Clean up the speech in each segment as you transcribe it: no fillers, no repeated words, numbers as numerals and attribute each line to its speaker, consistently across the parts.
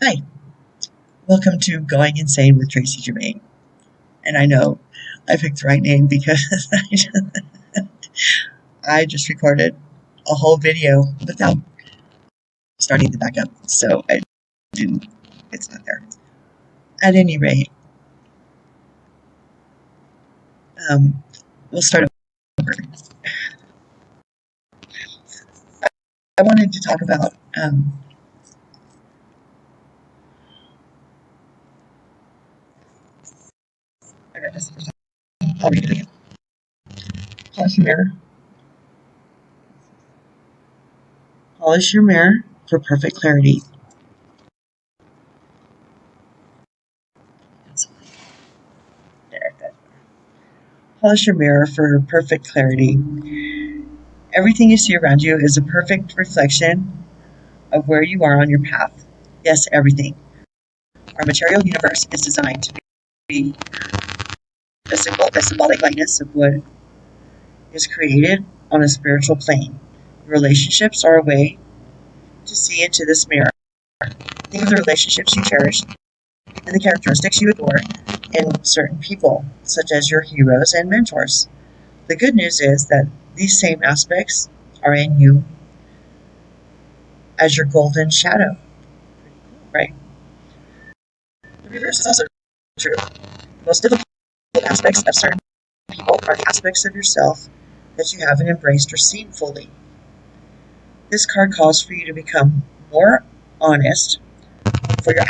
Speaker 1: Hi, welcome to Going Insane with Tracy Germain. And I know I picked the right name because I just recorded a whole video without starting the backup, so it's not there. At any rate, we'll start over. I wanted to talk about I read this first time. I'll read it again. Polish your mirror. Polish your mirror for perfect clarity. There. Polish your mirror for perfect clarity. Everything you see around you is a perfect reflection of where you are on your path. Yes, everything. Our material universe is designed to be a symbolic likeness of what is created on a spiritual plane. Relationships are a way to see into this mirror. Think of the relationships you cherish and the characteristics you adore in certain people, such as your heroes and mentors. The good news is that these same aspects are in you as your golden shadow, right? The reverse is also true. The most difficult aspects of certain people are aspects of yourself that you haven't embraced or seen fully. This card calls for you to become more honest for your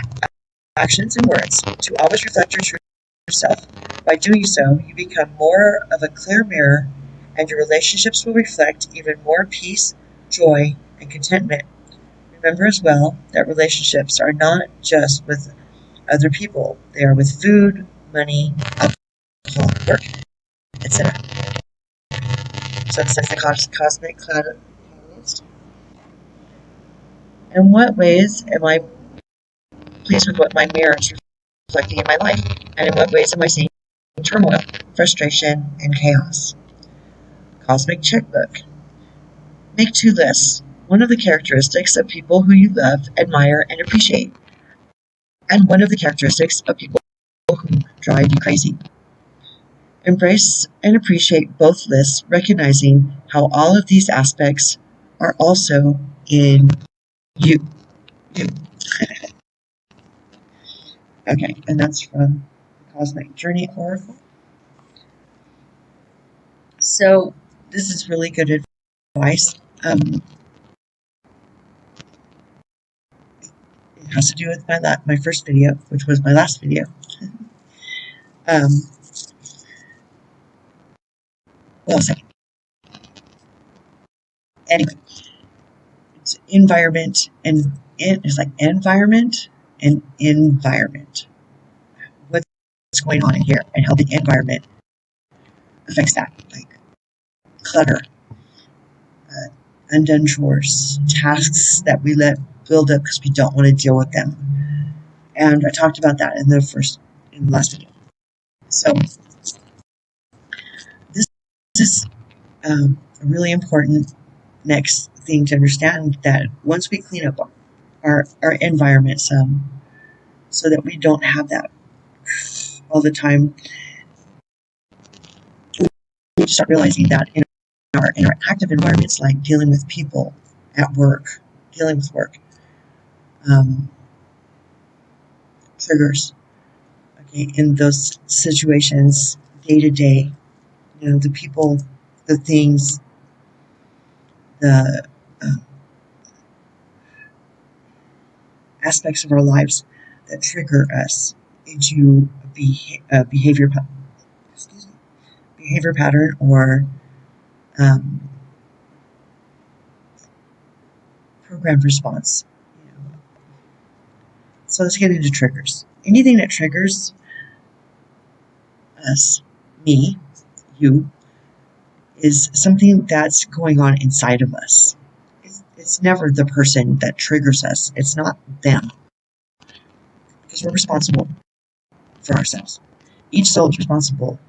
Speaker 1: actions and words, to always reflect your true self. By doing so, you become more of a clear mirror, and your relationships will reflect even more peace, joy, and contentment. Remember as well that relationships are not just with other people, they are with food, money, alcohol, work, etc. So it says the cosmic catalyst. In what ways am I pleased with what my mirror is reflecting in my life? And in what ways am I seeing turmoil, frustration, and chaos? Cosmic checkbook. Make 2 lists. One of the characteristics of people who you love, admire, and appreciate. And one of the characteristics of people who drive you crazy. Embrace and appreciate both lists, recognizing how all of these aspects are also in you. Okay, and that's from Cosmic Journey Oracle. So this is really good advice. It has to do with my first video, which was my last video. Second. Anyway, it's environment and it's like environment and environment. What's going on in here and how the environment affects that, like clutter, undone chores, tasks that we let build up because we don't want to deal with them. And I talked about that in the last video. So this is a really important next thing to understand, that once we clean up our environment some, so that we don't have that all the time, we start realizing that in our interactive environments, like dealing with people at work, dealing with work, triggers, okay, in those situations, day to day, the people, the things, the aspects of our lives that trigger us into behavior pattern or programmed response. So let's get into triggers. Anything that triggers us, me, you, is something that's going on inside of us. It's never the person that triggers us. It's not them. Because we're responsible for ourselves. Each soul is responsible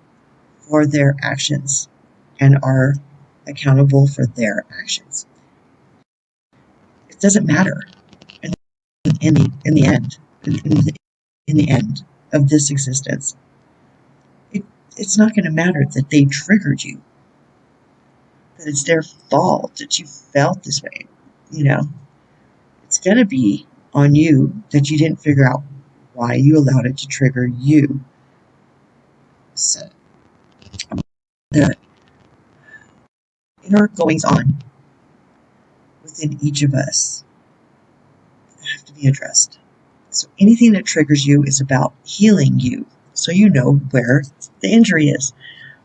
Speaker 1: for their actions and are accountable for their actions. It doesn't matter. And in the end of this existence, it's not going to matter that they triggered you, that it's their fault that you felt this way. It's going to be on you that you didn't figure out why you allowed it to trigger you. So the inner goings on within each of us have to be addressed. So anything that triggers you is about healing you, so you know where the injury is.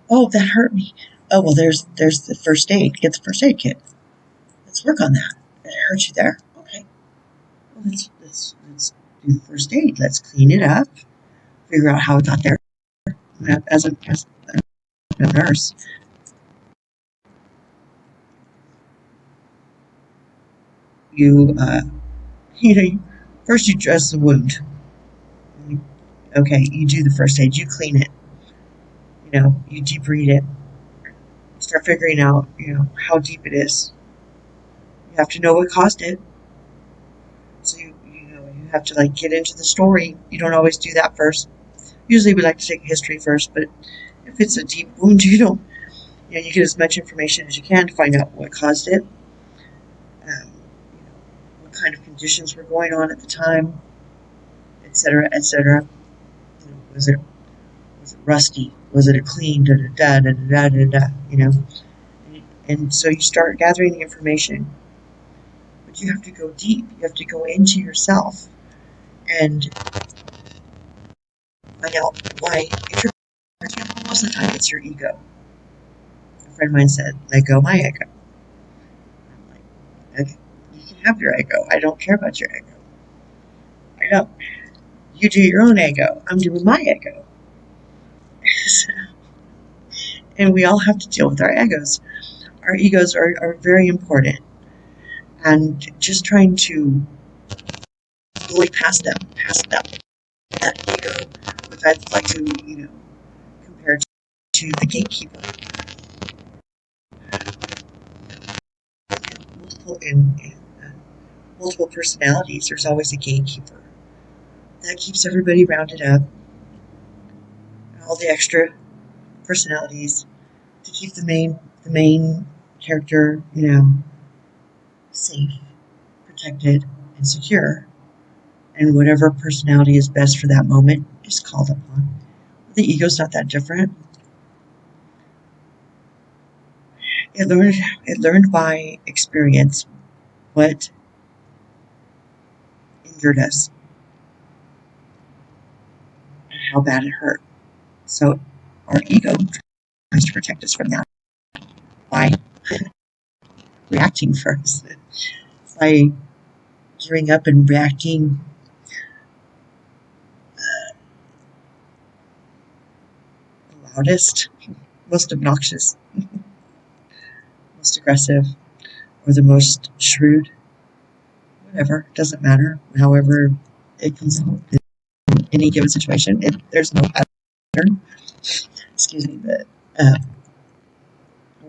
Speaker 1: Oh, that hurt me. Oh, well, there's the first aid. Get the first aid kit. Let's work on that. It hurt you there. Okay. Well, let's do the first aid. Let's clean it up. Figure out how it got there. As a nurse, you first you dress the wound. Okay, you do the first aid. You clean it. You debride it. Start figuring out, how deep it is. You have to know what caused it. So you have to get into the story. You don't always do that first. Usually we like to take history first, but if it's a deep wound, you get as much information as you can to find out what caused it. What kind of conditions were going on at the time, etc., etc. Was it rusty? Was it a clean? Da da da da da da da. And so you start gathering the information, but you have to go deep. You have to go into yourself and find out why. Most of the time, it's your ego. A friend of mine said, "Let go my ego." I'm like, okay, you can have your ego. I don't care about your ego. I don't. You do your own ego. I'm doing my ego. And we all have to deal with our egos. Our egos are very important. And just trying to go past that ego, which I'd like to, compare to the gatekeeper. In multiple personalities, there's always a gatekeeper. That keeps everybody rounded up. All the extra personalities to keep the main character, safe, protected, and secure. And whatever personality is best for that moment is called upon. The ego's not that different. It learned by experience what injured us and how bad it hurt. So our ego tries to protect us from that by reacting first, by gearing up and reacting the loudest, most obnoxious, most aggressive, or the most shrewd. Whatever, doesn't matter. However it comes out in any given situation, there's no pattern. Excuse me, but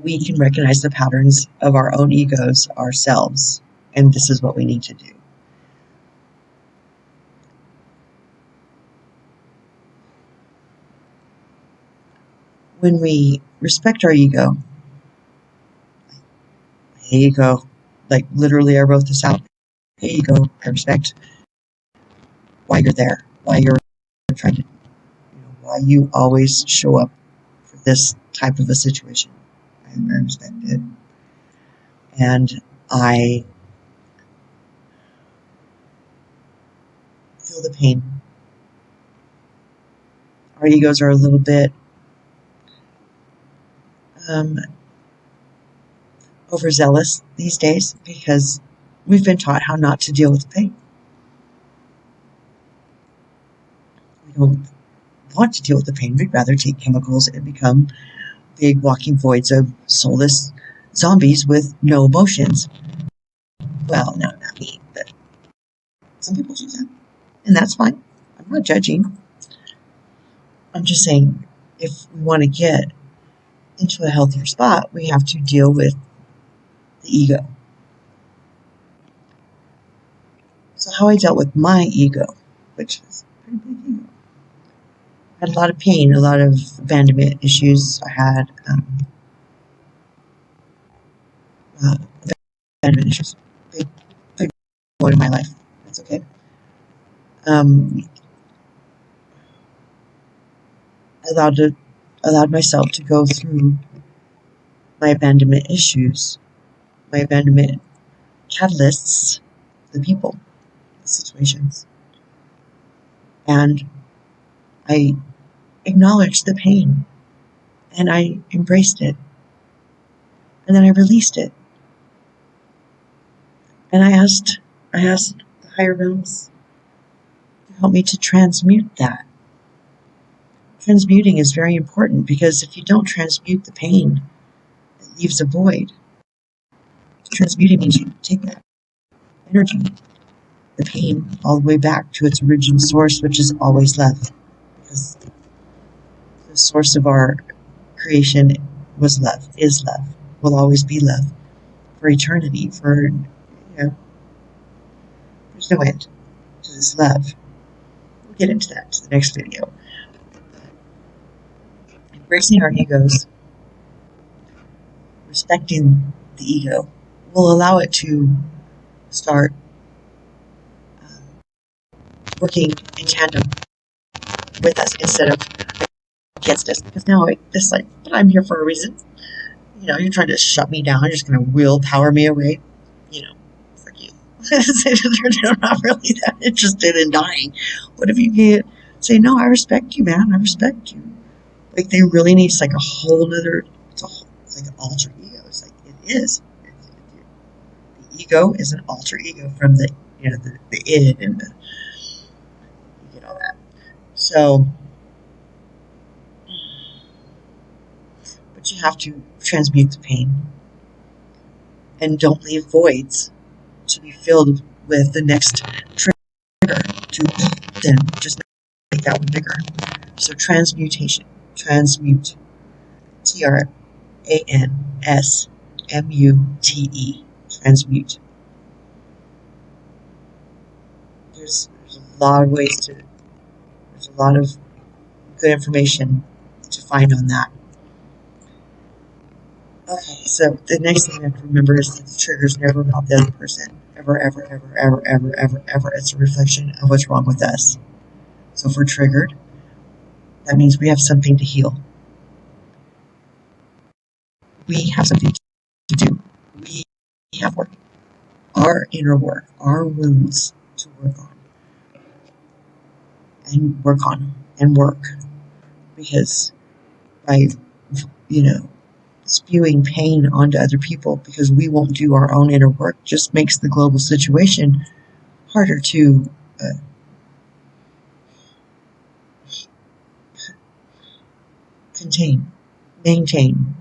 Speaker 1: we can recognize the patterns of our own egos ourselves, and this is what we need to do. When we respect our ego, hey ego, literally I wrote this out. Hey ego, I respect why you're there, why you're trying to, why you always show up for this type of a situation. I respect it. And I feel the pain. Our egos are a little bit overzealous these days because we've been taught how not to deal with the pain. We don't want to deal with the pain. We'd rather take chemicals and become big walking voids of soulless zombies with no emotions. Well, no, not me, but some people do that. And that's fine. I'm not judging. I'm just saying, if we want to get into a healthier spot, we have to deal with the ego. So how I dealt with my ego, which was a pretty big ego. I had a lot of pain, a lot of abandonment issues. I had abandonment issues. Big point in my life. That's okay. I allowed myself to go through my abandonment issues, my abandonment catalysts, the people, the situations. And I acknowledged the pain and I embraced it. And then I released it. And I asked the higher realms to help me to transmute that. Transmuting is very important because if you don't transmute the pain, it leaves a void. Transmuting means you take that energy, the pain, all the way back to its original source, which is always love. Because the source of our creation was love, is love, will always be love for eternity, there's no end to this love. We'll get into that in the next video. Embracing our egos, respecting the ego, will allow it to start working in tandem with us instead of against us. Because now it's like, but I'm here for a reason. You're trying to shut me down. You're just going to willpower me away. Fuck you. They're not really that interested in dying. What if you can't say, no, I respect you, man. I respect you. Like, they really need, it's like a whole nother, it's like an alter ego. It's like, it is. The ego is an alter ego from the id and you get all that. So, but you have to transmute the pain and don't leave voids to be filled with the next trigger to then just make that one bigger. So transmutation, transmute, TRANSMUTE, transmute. There's a lot of ways there's a lot of good information to find on that. Okay, so the next thing you have to remember is that the trigger is never about the other person. Ever, ever, ever, ever, ever, ever, ever. It's a reflection of what's wrong with us. So if we're triggered, that means we have something to heal. We have something to do. We have work. Our inner work, our wounds to work on. And work on. And work. Because by, spewing pain onto other people because we won't do our own inner work just makes the global situation harder to contain, maintain,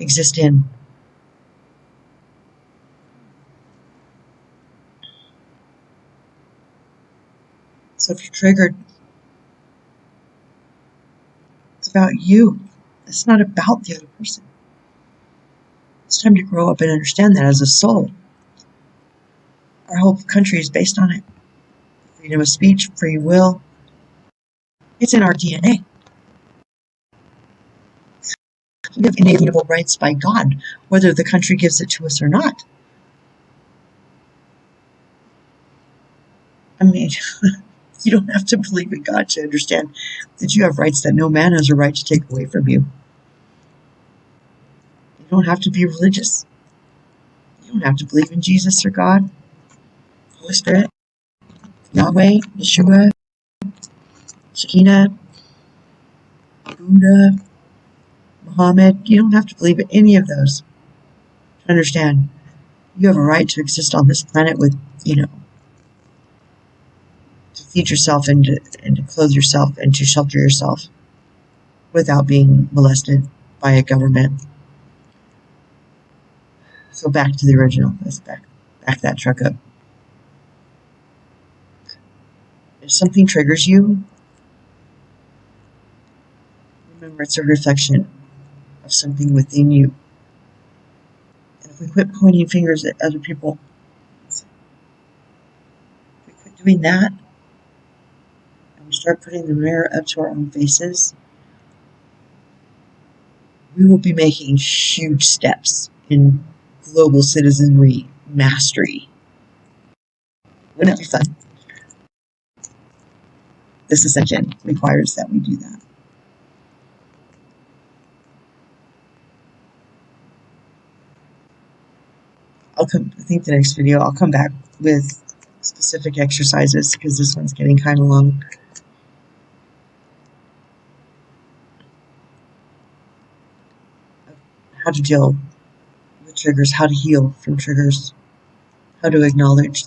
Speaker 1: exist in. So if you're triggered, it's about you. It's not about the other person. It's time to grow up and understand that as a soul. Our whole country is based on it. Freedom of speech, free will. It's in our DNA. We have inalienable rights by God, whether the country gives it to us or not. I mean, you don't have to believe in God to understand that you have rights that no man has a right to take away from you. You don't have to be religious. You don't have to believe in Jesus or God, Holy Spirit, Yahweh, Yeshua, Shekinah, Buddha, Muhammad. You don't have to believe in any of those to understand you have a right to exist on this planet with, to feed yourself and to clothe yourself and to shelter yourself without being molested by a government. So back to the original. Let's back that truck up. If something triggers you, remember it's a reflection of something within you. And if we quit pointing fingers at other people, doing that, and we start putting the mirror up to our own faces, we will be making huge steps in global citizenry mastery. Wouldn't it be fun? This ascension requires that we do that. I think the next video I'll come back with specific exercises because this one's getting kind of long. How to deal with triggers, how to heal from triggers, how to acknowledge,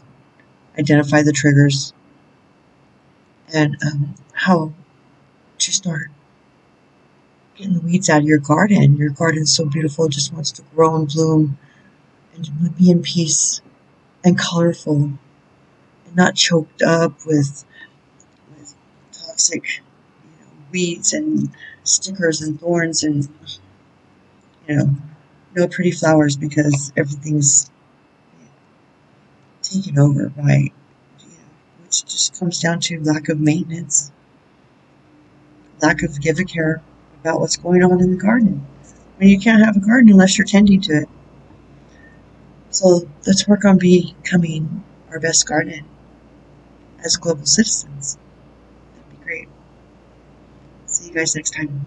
Speaker 1: identify the triggers, and how to start getting the weeds out of your garden. Your garden's so beautiful, it just wants to grow and bloom and be in peace and colorful and not choked up with toxic weeds and stickers and thorns and no pretty flowers because everything's taken over by which just comes down to lack of maintenance, lack of give a care about what's going on in the garden. I mean, you can't have a garden unless you're tending to it. So let's work on becoming our best garden as global citizens. That'd be great. See you guys next time.